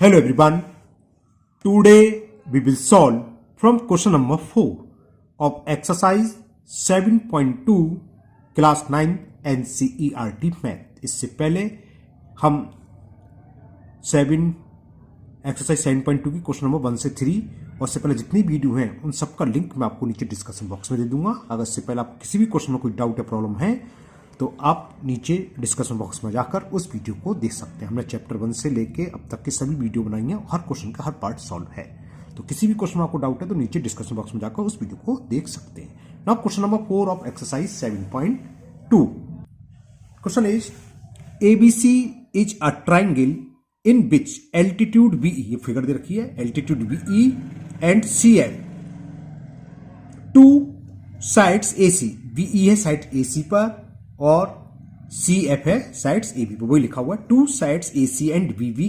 Hello everyone. Today we will solve from question number 4 of exercise 7.2 class 9 NCERT math. इससे पहले हम exercise 7.2 की question number 1 से 3 और इससे पहले जितनी वीडियो हैं उन सबका लिंक मैं आपको नीचे डिस्कशन बॉक्स में दे दूंगा। अगर इससे पहले आपको किसी भी क्वेश्चन में कोई डाउट या प्रॉब्लम है तो आप नीचे डिस्कशन बॉक्स में जाकर उस वीडियो को देख सकते हैं। हमने चैप्टर 1 से लेके अब तक के सभी वीडियो बनाई हैं, हर क्वेश्चन का हर पार्ट सॉल्व है। तो किसी भी क्वेश्चन में आपको डाउट है तो नीचे डिस्कशन बॉक्स में जाकर उस वीडियो को देख सकते हैं। Now question number 4 of exercise 7.2। Question is ABC is a triangle in which altitude BE, ये फिगर दे रखी है, altitude BE and CF to sides AC, BE है साइड एसी पर और सी एफ है साइड्स ए बी पर, वही लिखा हुआ है। To sides A C and B B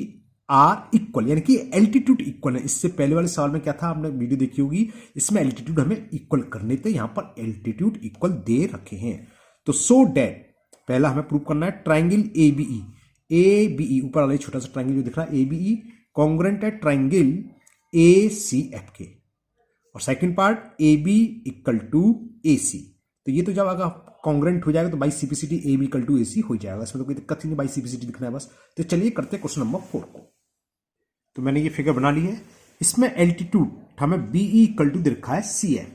are equal, यानी कि एल्टीट्यूड इक्वल है। इससे पहले वाले सवाल में क्या था, आपने वीडियो देखी होगी, इसमें एल्टीट्यूड हमें इक्वल करने थे, यहां पर एल्टीट्यूड इक्वल दे रखे हैं। तो सो डेट पहला हमें प्रूव करना है ट्राइंगल ए बीई, ऊपर वाला छोटा सा ट्राइंगल जो दिख रहा है ए बीई कॉन्ग्रुएंट है ट्राइंगल ए सी एफ के, और second part A B equal to A C. तो ये तो जब अगर कॉन्ग्रुएंट हो जाएगा तो by CPCT A B equal to A C हो जाएगा, इसमें तो कोई दिक्कत ही नहीं, बाई सीपीसीटी दिखना है बस। तो चलिए करते हैं क्वेश्चन नंबर 4 को। तो मैंने ये फिगर बना ली है, इसमें एल्टीट्यूड हमें बीई इक्वल टू दे रखा है सी एफ,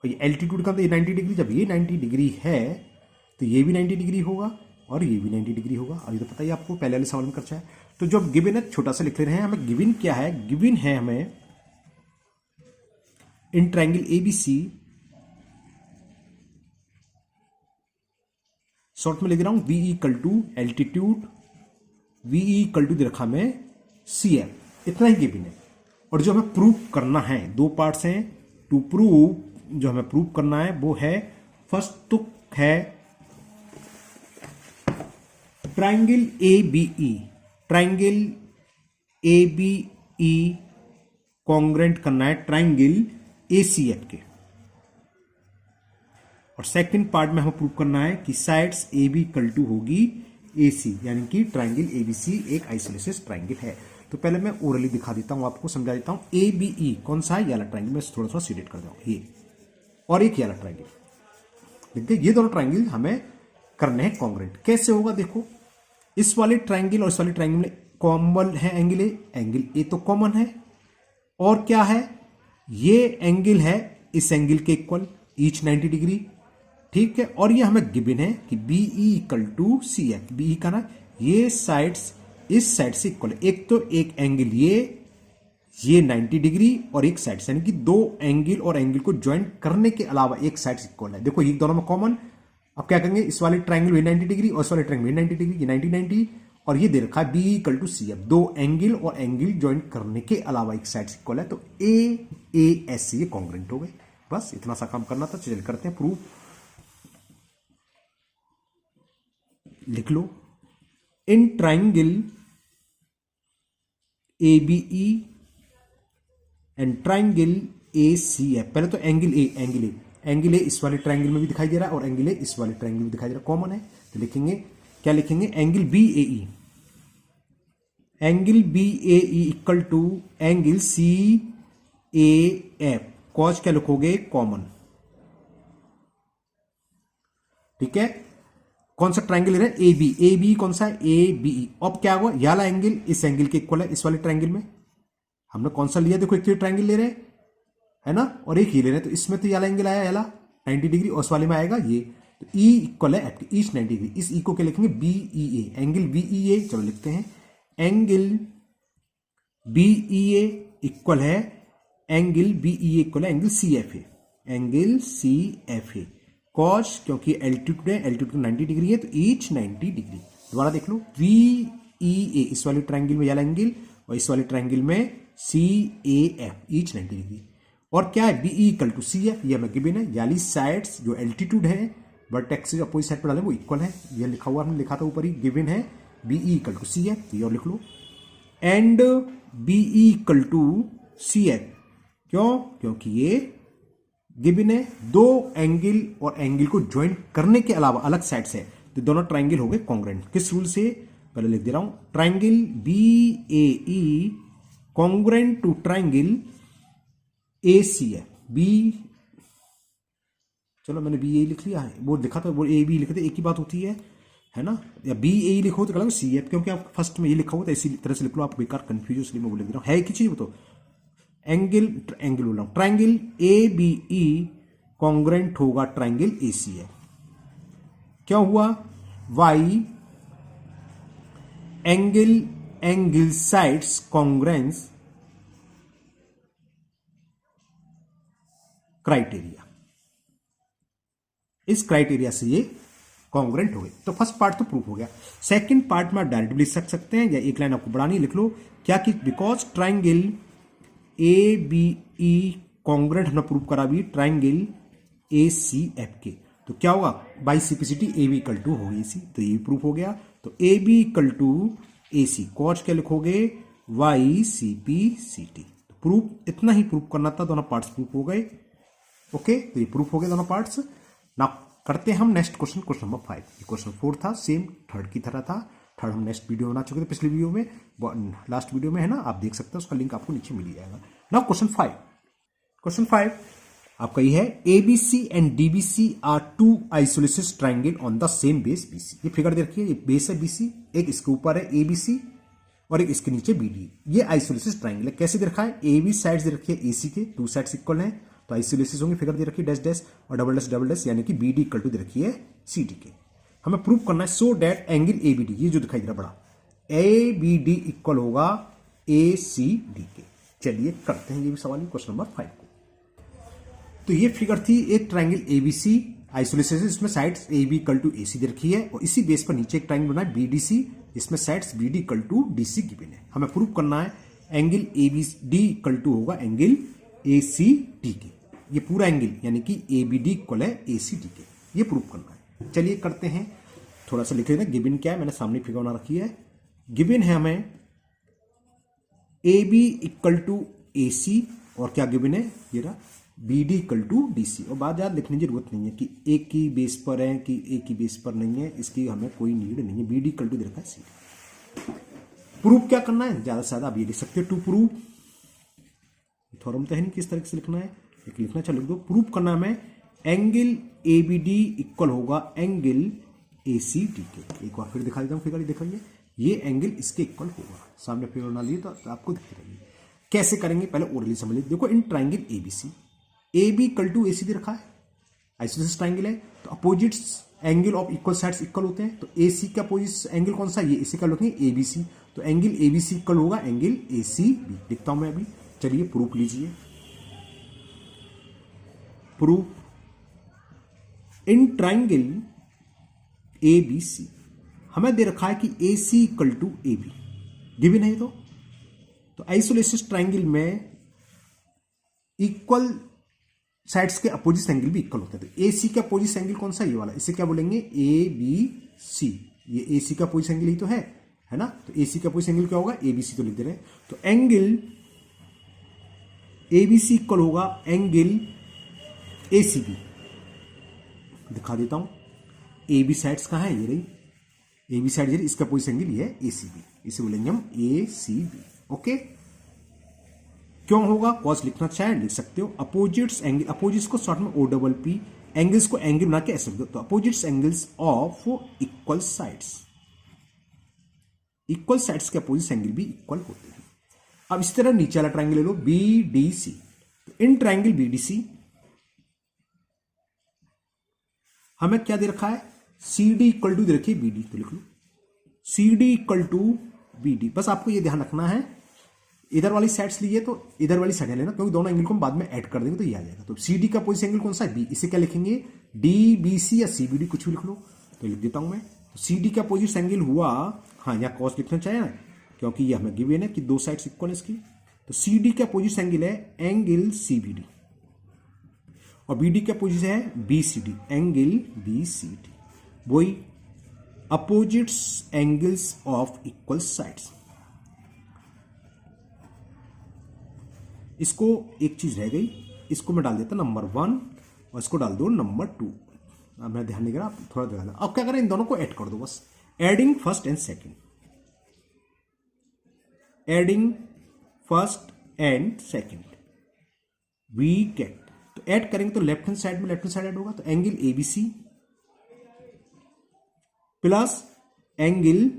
और ये एल्टीट्यूड का तो ये 90 डिग्री, जब ये 90 डिग्री है तो ये भी 90 डिग्री होगा और ये भी 90 डिग्री होगा। अभी तो पता ही आपको, पहले वाले सवाल में करना है। तो जब गिवन है छोटा सा लिख ले रहे हैं, हमें गिवन क्या है, गिवन है हमें इन ट्राइंगल एबीसी, शॉर्ट में लिख रहा हूं B E equal to altitude, B E equal to दे रखा में सी एफ, इतना ही गिवन है। और जो हमें प्रूव करना है, दो पार्ट्स हैं टू प्रूव, जो हमें प्रूव करना है वो है, फर्स्ट तो है triangle A BE, triangle A be congruent करना है ट्राइंगल ए सी एफ के, और सेकंड पार्ट में हमें प्रूव करना है कि sides A B equal to होगी ए सी, यानी कि ट्राइंगल एबीसी एक आइसोलेटेड ट्राइंगल है। तो पहले मैं ओरली दिखा देता हूं, आपको समझा देता हूं। ए बी ई कौन सा है, ये वाला ट्राइंगल, मैं थोड़ा सा सीडेट कर दूं ये, और एक ये वाला ट्राइंगल, देखिए ये दोनों ट्राइंगल हमें करने हैं कॉन्ग्रुएंट। कैसे होगा देखो, इस वाले ट्राइंगल और इस वाले ट्राइंगल में कॉमन है एंगल ए तो कॉमन है, और क्या है, ये एंगल है इस एंगल के इक्वल, ईच 90 डिग्री, ठीक है। और ये हमें गिवन है कि BE equal to C F, BE का ना ये साइड्स इस साइड से इक्वल है, एक तो एक एंगल ये 90 डिग्री और एक साइड से, यानी कि दो एंगल और एंगल को ज्वाइंट करने के अलावा एक साइड से इक्वल है। देखो ये दोनों में कॉमन, अब क्या करेंगे, इस वाले ट्राइंगल में 90 डिग्री और इस वाले ट्राइंगल में 90 डिग्री, ये 90 और ये दे रखा है be equal to C F, दो एंगल और एंगल ज्वाइंट करने के अलावा एक साइड से इक्वल है। तो ए एस ये कॉन्ग्रुएंट हो गए, बस इतना सा काम करना था। चलिए करते हैं प्रूफ, लिख लो in triangle A B E and triangle A C F. पहले तो एंगल ए इस वाले ट्राइंगल में भी दिखाई दे रहा है और एंगल ए इस वाले ट्राइंगल में दिखाई दे रहा है, कॉमन है। तो लिखेंगे क्या, लिखेंगे angle B A E, angle B A E equal to angle C A F, cause क्या लिखोगे, कॉमन, ठीक है। कौन सा ट्राइंगल ले रहे हैं, ए बी कौन सा है, ए बी ई। अब क्या हुआ, ये वाला एंगल इस एंगल के इक्वल है, इस वाले ट्राइंगल में हमने कौन सा लिया, देखो एक तो ट्राइंगल ले रहे हैं है ना, और एक ही ले रहे हैं, तो इसमें तो ये वाला एंगल आया, ये वाला 90 डिग्री, और उस वाले में आएगा ये, तो ई इक्वल है एफ, ईच 90 डिग्री। इस ई को क्या लिखेंगे, B E A, angle B E A, चलो लिखते हैं angle B E A equal है angle B E A equal है angle C F A, angle C F A, cause क्योंकि एल्टीट्यूड है, एल्टीट्यूड 90 डिग्री है तो ईच 90 डिग्री। दोबारा देख लो, वी ई ए इस वाले ट्राइंगल में वाला एंगल और इस वाले ट्राइंगल में C A F, each 90 degree. और क्या है, be equal to C F, ये हमें गिवन है, यानी साइड्स जो एल्टीट्यूड है वर्टेक्स से अपोजिट साइड पर डाले वो इक्वल है, ये लिखा हुआ, हमने लिखा था ऊपर ही, गिवन है be equal to C F, ये और लिख लो, and B E equal to C F, क्यों, क्योंकि ये गिवन है दो एंगल और एंगल को ज्वाइंट करने के अलावा अलग साइड से, तो दोनों ट्राइंगल हो गए कॉन्ग्रुएंट। किस रूल से, पहले लिख दे रहा हूं, triangle B A E congruent to triangle A C है। बी, चलो मैंने बी ए लिख लिया है, वो लिखा था वो ए बी लिखे थे, एक ही बात होती है ना, या बी ए लिखो तो कल सी है, क्योंकि आप फर्स्ट में ये लिखा हो तो इसी तरह से लिख लो, आप बेकार कंफ्यूज हो, इसलिए मैं बोल दे रहा हूँ। है एक ही चीज वो तो, एंगल बोल रहा हूं, triangle A B E congruent होगा ट्राइंगल ए सी है। क्या हुआ, by angle sides congruence criteria, इस क्राइटेरिया से ये कॉन्ग्रेंट हो गए। तो फर्स्ट पार्ट तो प्रूफ हो गया। सेकंड पार्ट में डायरेक्ट लिख सकते हैं, या एक लाइन आपको बढ़ानी, लिख लो क्या कि because triangle A B E congruent हमने प्रूव करा भी ट्राइंगल ए सी एफ के, तो क्या होगा, by simplicity A B equal to होगी सी, तो ये प्रूफ हो गया। तो A B equal to A C, cause क्या लिखोगे, by C P C T. Proof इतना ही प्रूफ करना था, दोनों पार्ट्स प्रूफ हो गए। ओके, तो ये प्रूफ हो गए दोनों पार्ट्स। ना करते हैं हम नेक्स्ट क्वेश्चन, क्वेश्चन नंबर 5। ये क्वेश्चन 4 था, सेम थर्ड की तरह था। थर्ड हम नेक्स्ट वीडियो बना चुके थे पिछले वीडियो में, लास्ट वीडियो में है ना, आप देख सकते हैं, उसका लिंक आपको नीचे मिल जाएगा। ना क्वेश्चन 5, क्वेश्चन 5 आपका ये है, A B C and D B C are two isosceles triangle on the same base B C. ये फिगर दे रखी है, ये बेस है बी सी, एक इसके ऊपर है ए बी सी और एक इसके नीचे बी डी। ये आइसोलेसिस ट्राइंगल है। कैसे दे रखा है, ए बी साइड दे रखी है ए सी के, टू साइड्स इक्वल है, तो आइसोलेसिस होंगे, फिगर दे रखी है डैश डैश और डबल डैश, यानी कि बी डी इक्वल टू दे रखी है सी डी के। हमें प्रूव करना है so that angle A B D, ये जो दिखाई दे रहा बड़ा, ए बी डी इक्वल होगा ए सी डी के। चलिए करते हैं ये भी सवाल, क्वेश्चन नंबर 5 को। तो ये फिगर थी एक triangle A B C isosceles, इसमें sides A B equal to A C दे रखी है, और इसी बेस पर नीचे एक ट्राइंगल बना है बी डी सी, इसमें sides B D equal to D C given है। हमें प्रूव करना है angle A B D equal to होगा एंगल ए सी डी के। ये पूरा एंगल यानी कि ए बी डी इक्वल है ए सी डी के, ये प्रूव करना है। चलिए करते हैं, थोड़ा सा लिख लेते हैं। गिवन क्या है, मैंने सामने फिगर बना रखी है। गिवन है हमें A B equal to A C, और क्या गिवन है, ये रहा B D equal to D C. और बात याद लिखने की जरूरत नहीं है कि एक की बेस पर है कि एक की बेस पर नहीं है, इसकी हमें कोई नीड नहीं है। बी डी इक्वल टू दे रखा है सी। प्रूफ क्या करना है, ज्यादा से ज्यादा आप ये लिख सकते हो, टू प्रूव, थ्योरम तो है नहीं किस तरह से लिखना है, एक लिखना, चलो लिख दो। प्रूफ करना है हमें angle A B D equal होगा एंगल ए सी डी के। एक बार फिर दिखा देता हूँ फिगर, दिखाइए, ये एंगल इसके इक्वल होगा। सामने फिगर बना लिए तो आपको दिख रही है। कैसे करेंगे, पहले ओरली समझ लीजिए। देखो in triangle A B C, A B equal to A C दे रखा है, आइसोसेलेस ट्राइंगल है, तो opposites angle of equal sides equal होते हैं। तो ए सी का अपोजिट एंगल कौन सा, ये इसे क्या लिखेंगे ए बी सी, तो angle A B C equal होगा एंगल ए सी बी। लिखता हूं मैं अभी, चलिए प्रूफ लीजिए। Proof in triangle A B C, हमें दे रखा है कि A C equal to A B, given है तो आइसोलेसिस ट्राइंगल में इक्वल साइड्स के अपोजिट एंगल भी इक्वल होते हैं। तो ए सी का अपोजिट एंगल कौन सा, ये वाला, इसे क्या बोलेंगे ए बी सी। ये ए सी का अपोजिट एंगल ही तो है ना, तो ए सी का अपोजिट एंगल क्या होगा, ए बी सी तो लिख दे रहे हैं। तो angle A B C equal होगा एंगल ए सी बी। दिखा देता हूं, ए बी साइड्स कहां है, ये रही ए बी साइड, इसका अपोजिट एंगल ये है ए सी बी, इसे बोलेंगे हम ए सी बी। ओके, क्यों होगा, कॉस लिखना चाहे लिख सकते हो। अपोजिट्स एंगल, अपोजिट्स को शॉर्ट में ओ डबल पी, एंगल्स को एंगल बना के ऐसे, तो opposites angles of equal sides, equal sides के अपोजिट एंगल भी इक्वल होते हैं। अब इस तरह नीचे वाला ट्राइंगल ले लो बी डी सी, तो in triangle B D C हमें क्या दे रखा है, सी डी इक्वल टू दे रखी है बी डी, तो लिख लो C D equal to B D. बस आपको ये ध्यान रखना है, इधर वाली साइड्स लिए तो इधर वाली साइड लेना, क्योंकि दोनों एंगल को हम बाद में ऐड कर देंगे तो ये आ जाएगा। तो सी डी का अपोजिट एंगल कौन सा है, बी, इसे क्या लिखेंगे डी बी सी या सी बी डी, कुछ भी लिख लो, तो लिख देता हूं मैं। तो सी डी का अपोजिट एंगल हुआ, हाँ यहाँ कॉस लिखना चाहिए ना, क्योंकि ये हमें गिवन है कि दो साइड्स इक्वल है इसकी। तो सी डी का अपोजिट एंगल है एंगल सी बी डी, और बी डी का अपोजिट है B C D, angle B C D. वही opposites angles of equal sides. इसको एक चीज रह गई, इसको मैं डाल देता नंबर 1 और इसको डाल दो नंबर 2। अब मैं ध्यान नहीं कर रहा, थोड़ा ध्यान। अब क्या करें, इन दोनों को ऐड कर दो, बस adding first and second. Adding first and second we get, तो ऐड करेंगे तो लेफ्ट हैंड साइड में लेफ्ट हैंड साइड ऐड होगा, तो angle ABC plus angle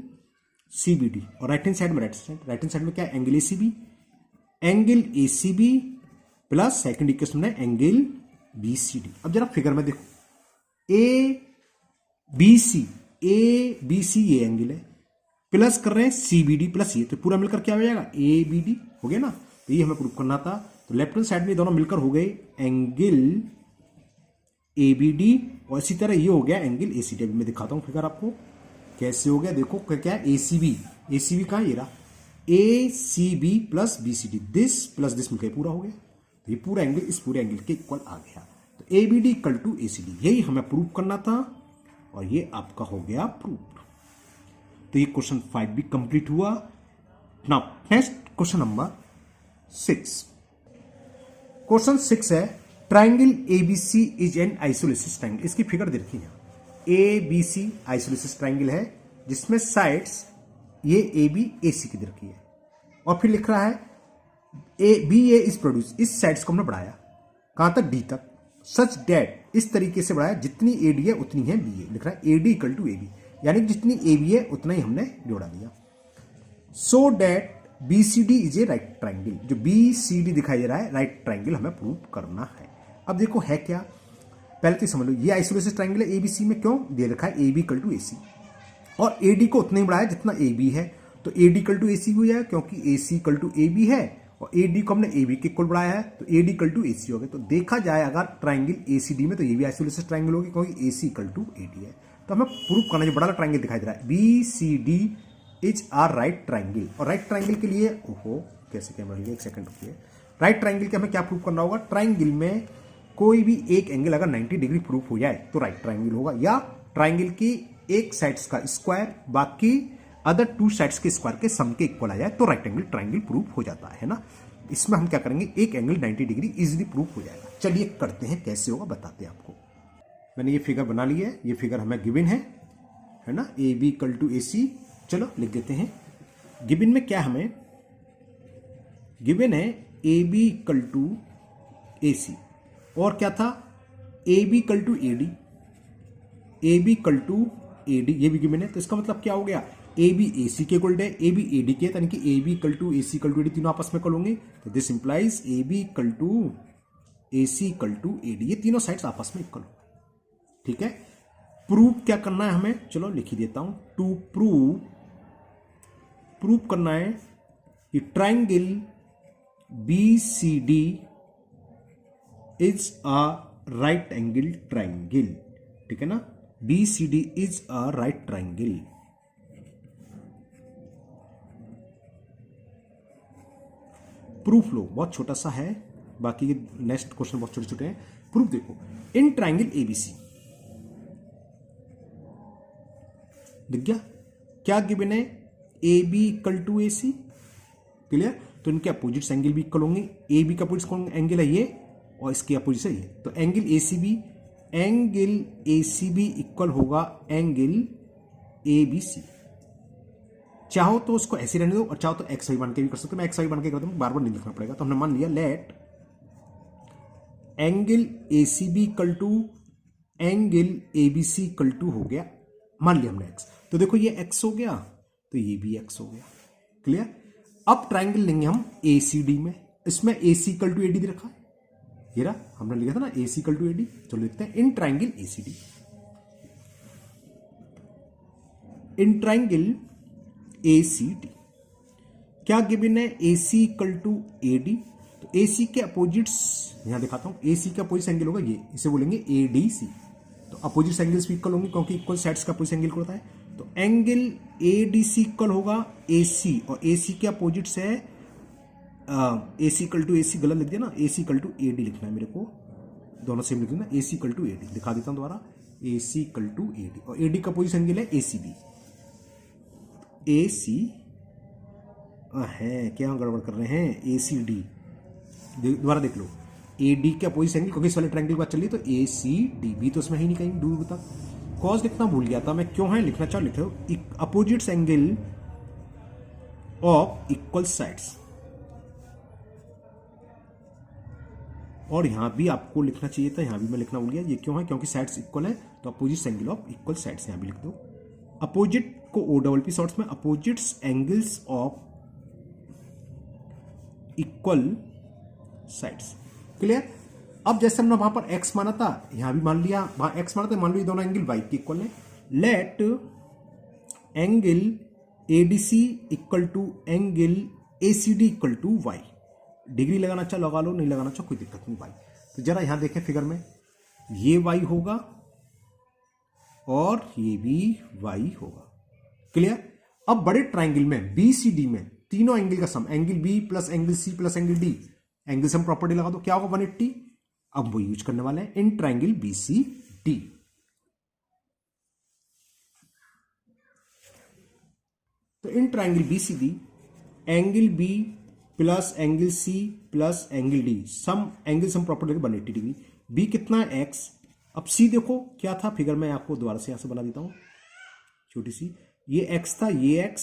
CBD, और राइट हैंड साइड में क्या है, angle ACB plus second equation में एंगल बीसीडी। अब जरा फिगर में देखो, ए बी सी ये एंगल है, प्लस कर रहे हैं सीबीडी प्लस ये, तो पूरा मिलकर क्या हो जाएगा, ए बी डी हो गया ना। तो ये हमें प्रूव करना था, तो लेफ्ट हैंड साइड में दोनों मिलकर हो गए एंगल ए बी डी, और इसी तरह ये हो गया एंगल ए सी डी। मैं दिखाता हूं फिगर आपको कैसे हो गया। देखो क्या है, एसीबी कहां, ये रहा, A C B plus B C D, this plus this मिलकर पूरा हो गया, तो ये पूरा एंगल इस पूरे एंगल के इक्वल आ गया। तो A B D equal to A C D, यही हमें प्रूव करना था, और ये आपका हो गया प्रूव। तो ये क्वेश्चन 5 भी कंप्लीट हुआ। Now next question number 6। Question 6 है, triangle ABC is an isosceles triangle. इसकी फिगर देखिए, एबीसी आइसोलेसिस ट्राइंगल है जिसमें साइड्स ये ए बी ए सी की दे रखी है, और फिर लिख रहा है A B A is produce, इस साइड्स को हमने बढ़ाया कहां तक, डी तक, सच डेट इस तरीके से बढ़ाया जितनी ए डी है उतनी है बी ए, लिख रहा है A D equal to A B, यानी जितनी ए बी है उतना ही हमने जोड़ा दिया। So that B C D is a right triangle, जो बी सी डी दिखाई दे रहा है राइट ट्राइंगल हमें प्रूव करना है। अब देखो है क्या, पहले तो समझ लो ये आइसोलेसिस ट्राइंगल है एबीसी में, क्यों दे रखा है A B equal to A C, और ए डी को उतना ही बढ़ाया जितना ए बी है, तो ए D equal to A C हो जाएगा क्योंकि ए C equal to A B है, और ए डी को हमने ए बी के इक्वल बढ़ाया है, तो ए D equal to A C हो गया। तो देखा जाए अगर ट्राइंगल ए सी डी में, तो ये भी आइसोलेसिस ट्राइंगल होगी क्योंकि ए C equal to A D है। तो हमें प्रूव करना, जो बड़ा ट्राइंगल दिखाई दे रहा है B C D is are right triangle, और राइट ट्राइंगल के लिए ओहो कैसे कैमरा लिया, एक सेकंड रुकिए। राइट ट्राइंगल के हमें क्या प्रूव करना होगा, ट्राइंगल में कोई भी एक एंगल अगर 90 डिग्री प्रूफ हो जाए तो राइट ट्राइंगल होगा, या ट्राइंगल की एक साइड्स का स्क्वायर बाकी अदर 2 साइड्स के स्क्वायर के सम के इक्वल आ जाए तो राइट एंगल ट्राइंगल प्रूफ हो जाता है ना। इसमें हम क्या करेंगे, एक एंगल 90 डिग्री इजीली प्रूफ हो जाएगा। चलिए करते हैं, कैसे होगा बताते हैं आपको। मैंने ये फिगर बना ली है, ये फिगर हमें गिवन है ना, ए बी इक्वल टू ए सी। चलो लिख देते हैं, गिवन में क्या हमें गिवन है, A B equal to A C, और क्या था, A B equal to A D, A B equal to A D, ये भी गिवन है। तो इसका मतलब क्या हो गया, ए बी ए सी के इक्वल है, ए बी ए डी के, यानी कि A B equal to A C equal to A D, तीनों आपस में इक्वल होंगे, तो this implies A B equal to A C equal to A D, ये तीनों साइड्स आपस में इक्वल होंगे। ठीक है, प्रूव क्या करना है हमें, चलो लिख ही देता हूं, टू प्रूव करना है कि triangle B C D is a right angle triangle. ठीक है ना, B C D is a right triangle. Proof लो, बहुत छोटा सा है, बाकी नेक्स्ट क्वेश्चन बहुत छोटे छोटे हैं। प्रूफ देखो, इन ट्राइंगल एबीसी दिख गया, क्या गिवन है, A B equal to A C, clear. तो इनके अपोजिट एंगल भी इक्वल होंगे, ए बी का अपोजिट कौन एंगल है ये, और इसके अपोजिट है ये, तो angle A C B equal होगा एंगल ए बी सी। चाहो तो उसको ऐसे रहने दो, और चाहो तो एक्स वाई बन के भी कर सकते हो, मैं एक्स वाई बन के करता हूं, बार बार नहीं लिखना पड़ेगा। तो हमने मान लिया let angle A C B equal to angle A B C equal to हो गया, मान लिया हमने एक्स, तो देखो ये एक्स हो गया, तो ये भी एक्स हो गया, क्लियर। अब ट्राइंगल लेंगे हम ए सी डी में, इसमें A C equal to A D दे रखा है, ये रहा, हमने लिखा था ना A C equal to A D. चलो लिखते हैं in triangle A C D, in triangle A C D क्या गिवन है, A C equal to A D, तो ए सी के अपोजिट्स यहां दिखाता हूं, ए सी का अपोजिट एंगल होगा ये, इसे बोलेंगे ए डी सी, तो अपोजिट एंगल्स भी इक्वल होंगे क्योंकि इक्वल साइड्स का अपोजिट एंगल होता है, तो angle A D C equal होगा ए सी, और ए सी के अपोजिट्स है A C equal to A सी, गलत लिख दिया ना, A C equal to A D लिखना है मेरे को, दोनों सेम लिख देना, ए C equal to A D, दिखा देता हूं दोबारा, ए C equal to A D, और ए डी का अपोजिट एंगल है A C B, A C है क्या गड़बड़ कर रहे हैं, ए सी डी, दोबारा देख लो, ए डी के अपोजिट एंगल, क्योंकि इस वाले ट्रायंगल की बात चल रही है, तो ए सी डी बी तो इसमें है ही नहीं कहीं दूर तक, कॉज लिखना भूल गया था मैं, क्यों है लिखना, चाहो लिख लो, opposite angle of equal sides. और यहां भी आपको लिखना चाहिए था, यहां भी मैं लिखना भूल गया। ये क्यों है? क्योंकि साइड्स इक्वल है, तो opposite angle of equal sides यहां भी लिख दो। अपोजिट को ओ डबल पी शॉर्ट्स में opposites angles of equal sides. Clear? अब जैसे हमने वहां पर x माना था, यहां भी मान लिया, वहां x माना था, मान लो ये दोनों एंगल y के इक्वल है। Let angle ADC equal to angle ACD equal to y। Degree लगाना चाहो लगा लो, नहीं लगाना चाहो कोई दिक्कत नहीं भाई। तो जरा यहां देखें फिगर में, ये y होगा और ये भी y होगा। क्लियर? अब बड़े ट्राइंगल में BCD में तीनों एंगल का sum, angle B plus angle C plus angle D, angle sum property लगा दो, क्या होगा 180। अब वो यूज करने वाले हैं इन ट्राइंगल BCD। तो in triangle BCD angle B plus angle C plus angle D, sum angle sum property 180 degree. B कितना है? X। अब C देखो क्या था फिगर में, आपको दोबारा से यहां से बना देता हूं छोटी सी। ये X था, ये X,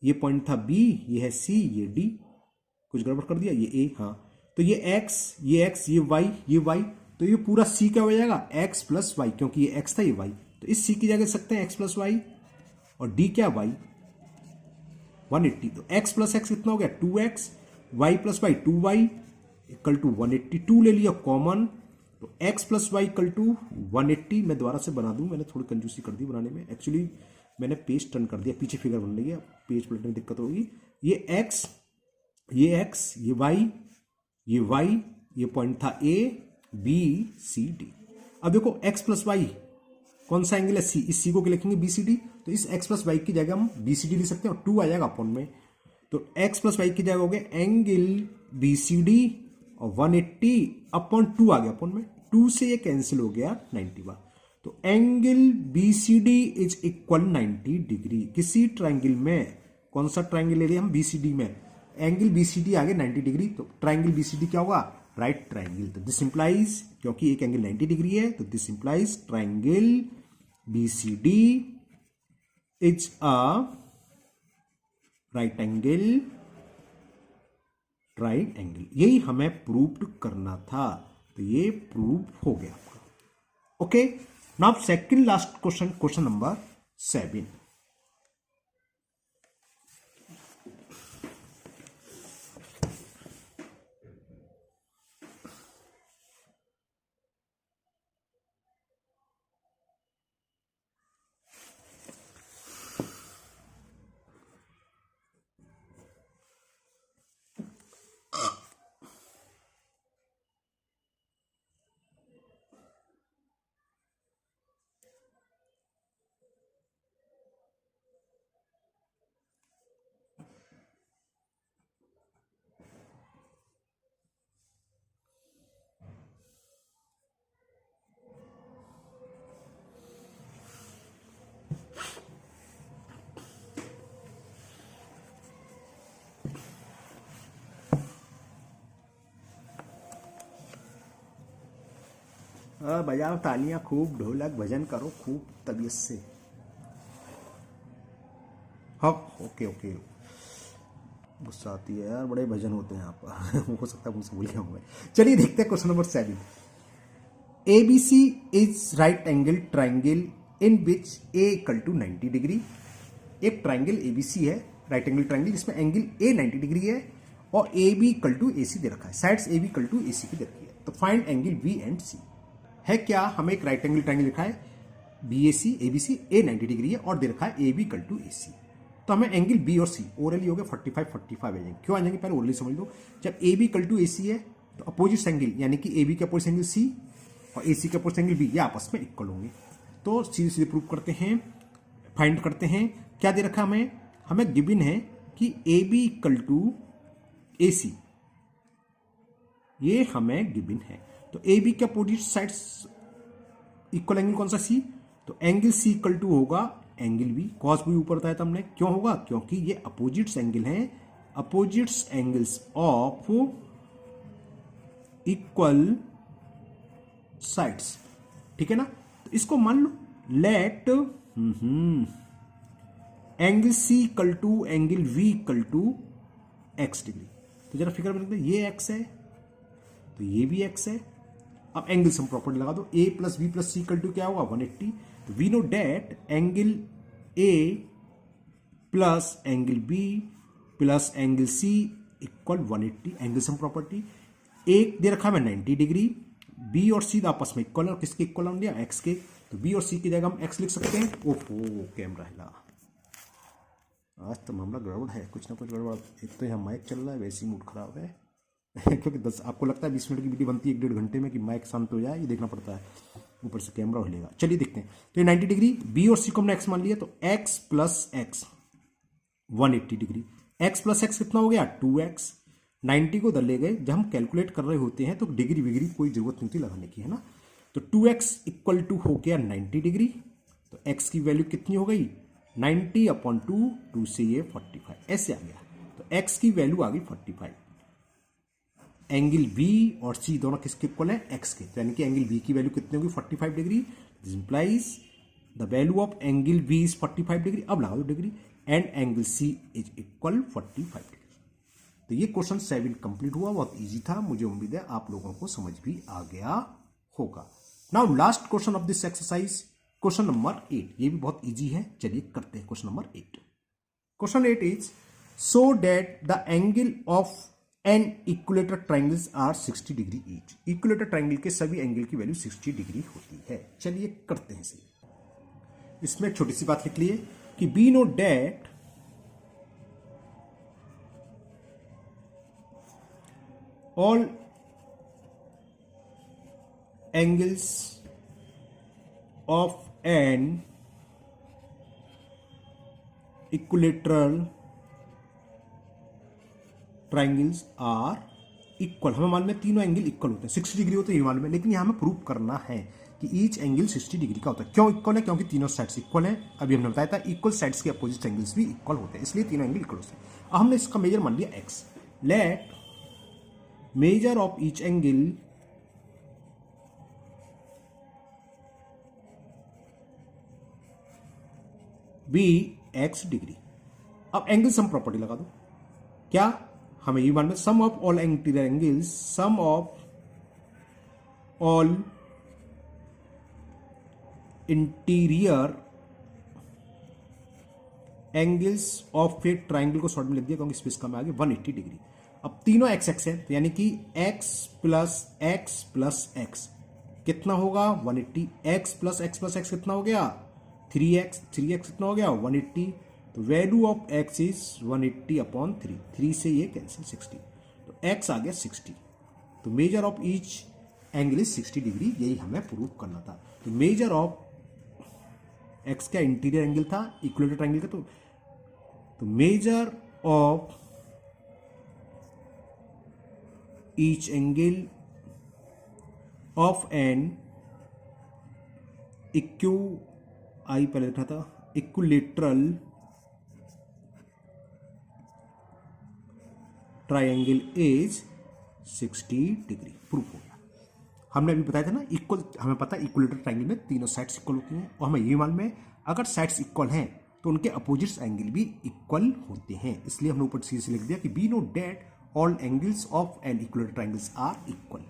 ये पॉइंट था B, ये है C, ये D। कुछ गड़बड़ कर दिया, ये A। हाँ, तो ये X, ये X, ये Y, ये Y, तो ये पूरा C क्या हो जाएगा? X प्लस वाई, क्योंकि ये X था ये Y, तो इस C की जगह सकते हैं X प्लस वाई, और D क्या Y 180। तो X प्लस X कितना हो गया? 2X, Y plus Y 2Y equal to 180। 2 ले लिया कॉमन, तो X plus Y equal to 180। मैं दोबारा से बना दूं, मैंने थोड़ी कंजूसी कर दी बनाने में, एक्चुअली मैंने पेज टर्न कर दिया, पीछे फिगर बन रही है, पेज पलटने में दिक्कत होगी। ये X, ये X, ये Y, ये Y, ये पॉइंट था A B C D। अब देखो X प्लस वाई कौन सा एंगल है? C। इस C को लिखेंगे BCD, तो इस X प्लस वाई की जगह हम BCD लिख सकते हैं, और 2 आ जाएगा अपॉन में, तो X प्लस वाई की जगह हो गया एंगल BCD, और 180 अपॉन 2 आ गया अपॉन में, 2 से ये कैंसिल हो गया 90 बार। तो angle BCD is equal 90 degree. किसी ट्राइंगल में, कौन सा ट्राइंगल ले रहे हैं हम? BCD में एंगल BCD आगे 90 डिग्री, तो ट्राइंगल BCD क्या होगा? Right triangle. तो दिस इंप्लाइज, क्योंकि एक एंगल 90 डिग्री है, तो this implies triangle BCD is a right angle triangle. यही हमें प्रूव करना था, तो ये प्रूव हो गया आपका। Okay, now second last question, question number 7। बजाओ तालियां खूब, ढोलक, भजन करो खूब तबीयत से। हाँ, ओके ओके, गुस्सा आती है यार, बड़े भजन होते हैं यहाँ पर हो सकता है मुझसे भूल गया हूँ मैं। चलिए देखते हैं question number 7। ABC is right angle triangle in which A equal to 90 degree. एक ट्राइंगल ABC है, राइट एंगल ट्राइंगल, जिसमें एंगल A 90 डिग्री है, और AB इक्वल टू AC दे रखा है, sides AB equal to AC की दे रखी है। तो find angle B and C। है क्या? हमें एक राइट एंगल ट्राइंगल लिखा है BAC, ABC, A 90 डिग्री है, और दे रखा है AB इक्वल टू AC। तो हमें एंगल B और C ओरली हो गया 45 45 आ जाएंगे। क्यों आ जाएंगे पहले ओरली समझ लो। जब AB इक्वल टू AC है, तो अपोजिट एंगल यानी कि AB के अपोजिट एंगल C और AC के अपोजिट एंगल B ये आपस में इक्वल होंगे। तो सीधे सीधे प्रूव करते हैं, फाइंड करते हैं। क्या दे रखा हमें? हमें गिवन है कि AB इक्वल टू AC, ये हमें गिवन है। तो AB के अपोजिट साइड्स इक्वल एंगल कौन सा? C। तो एंगल C इक्वल टू होगा एंगल B। कॉस B ऊपर बताया था हमने, क्यों होगा? क्योंकि ये अपोजिट्स एंगल हैं, opposites angles of equal sides. ठीक है ना? तो इसको मान लो let angle C equal to angle B equal to x degree. तो जरा फिगर में लिखते हैं, ये एक्स है तो ये भी एक्स है। अब एंगल सम प्रॉपर्टी लगा दो, A plus B plus C equal to क्या होगा 180। तो we know that angle A plus angle B plus angle C equal 180। Angle sum property एक दे रखा है 90 डिग्री, बी और सी आपस में इक्वल है और किसके इक्वल हम लिया एक्स के। तो बी और सी की जगह हम एक्स लिख सकते हैं। ओहो कैमरा हिला, आज तो मामला गड़बड़ है, कुछ ना कुछ गड़बड़। एक तो यहाँ माइक चल रहा है, वैसे ही मूड खराब है क्योंकि 10 आपको लगता है 20 मिनट की वीडियो बनती है 1-1.5 घंटे में कि माइक शांत हो जाए, ये देखना पड़ता है, ऊपर से कैमरा हिलेगा। चलिए देखते हैं। तो ये 90 डिग्री, बी और सी को हमने एक्स मान लिया, तो x plus x 180 degree. X plus x कितना हो गया 2x। 90 को दल ले गए, जब हम कैलकुलेट कर रहे होते हैं तो डिग्री विग्री कोई जरूरत नहीं होती लगाने की, है ना। तो 2x इक्वल टू हो गया 90 डिग्री। तो x की वैल्यू कितनी हो गई 90/2, 2 से ये 45 ऐसे आ गया। तो x की वैल्यू आ गई 45। एंगल b और c दोनों किसके इक्वल है x के, तो यानी कि एंगल b की वैल्यू कितनी होगी 45 degree. This implies the value of angle b is 45 degree. अब लगा दो degree, and angle c is equal 45 degree. तो ये क्वेश्चन 7 कंप्लीट हुआ, बहुत इजी था, मुझे उम्मीद है आप लोगों को समझ भी आ गया होगा। Now last question of this exercise, question number 8। ये भी बहुत इजी है, चलिए करते हैं question number 8। Question 8 is so that the angle of an equilateral triangles are 60 degree each. Equilateral triangle के सभी एंगल की वैल्यू 60 डिग्री होती है। चलिए करते हैं इसे। इसमें एक छोटी सी बात लिख लिए कि we know that all angles of an equilateral triangles are equal। हमें मालूम है तीनों एंगल इक्वल होते हैं, 60 डिग्री होते हैं ये मालूम है, लेकिन यहां हमें प्रूव करना है कि ईच एंगल 60 डिग्री का होता है। क्यों इक्वल है, क्योंकि तीनों साइड्स इक्वल है। अभी हमने बताया था इक्वल साइड्स के अपोजिट एंगल्स भी इक्वल होते हैं, इसलिए तीनों एंगल इक्वल होते हैं। अब हमने इसका मेजर मान लिया x। Let measure of each angle be x degree. अब एंगल सम प्रॉपर्टी लगा दो, क्या हमें ये मालूम है sum of all interior angles, sum of all interior angles of a triangle को शॉर्ट में लिख दिया क्योंकि स्पेस कम आ गया 180 डिग्री। अब तीनों एक्स एक्स है, तो यानी कि x plus X plus x कितना होगा 180। x plus X plus x कितना हो गया 3x, 3x कितना हो गया 180। तो वैल्यू ऑफ x इज 180/3, 3 से ये कैंसिल 60, तो x आ गया 60। तो measure of each angle is 60 degree, यही हमें प्रूव करना था। तो मेजर ऑफ x का इंटीरियर एंगल था इक्विलेटर ट्रायंगल का, तो measure of each angle of an पहले लिखा था equilateral triangle is 60 degree. Proof हो गया। हमने अभी बताया था ना इक्वल, हमें पता है इक्विलेटर ट्रायंगल में तीनों साइड्स इक्वल होती हैं, और हमें ये मालूम है अगर साइड्स इक्वल हैं तो उनके अपोजिट्स एंगल भी इक्वल होते हैं। इसलिए हमने ऊपर सीधे लिख दिया कि we know that all angles of an equilateral triangles are equal.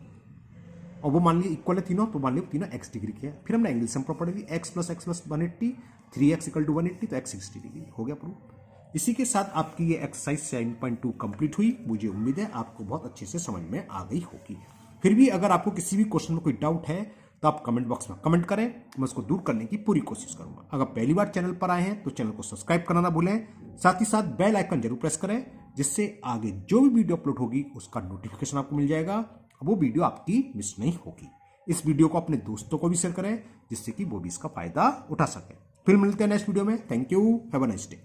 और वो मान लिया इक्वल है तीनों, तो मान लिया तीनों x डिग्री के हैं। फिर हमने एंगल सम प्रॉपर्टी दी, x plus X plus 180, 3x equal to 180, तो x 60 डिग्री हो गया प्रूफ। इसी के साथ आपकी ये एक्सरसाइज 7.2 कंप्लीट हुई। मुझे उम्मीद है आपको बहुत अच्छे से समझ में आ गई होगी। फिर भी अगर आपको किसी भी क्वेश्चन में कोई डाउट है तो आप कमेंट बॉक्स में कमेंट करें, मैं उसको दूर करने की पूरी कोशिश करूंगा। अगर पहली बार चैनल पर आए हैं तो चैनल को सब्सक्राइब करना ना भूलें, साथ ही साथ बेल आइकन जरूर प्रेस करें, जिससे आगे जो भी वीडियो अपलोड होगी उसका नोटिफिकेशन आपको मिल जाएगा, वो वीडियो आपकी मिस नहीं होगी। इस वीडियो को अपने दोस्तों को भी शेयर करें, जिससे कि वो भी इसका फायदा उठा सके। फिर मिलते हैं नेक्स्ट वीडियो में। Thank you, have a nice day.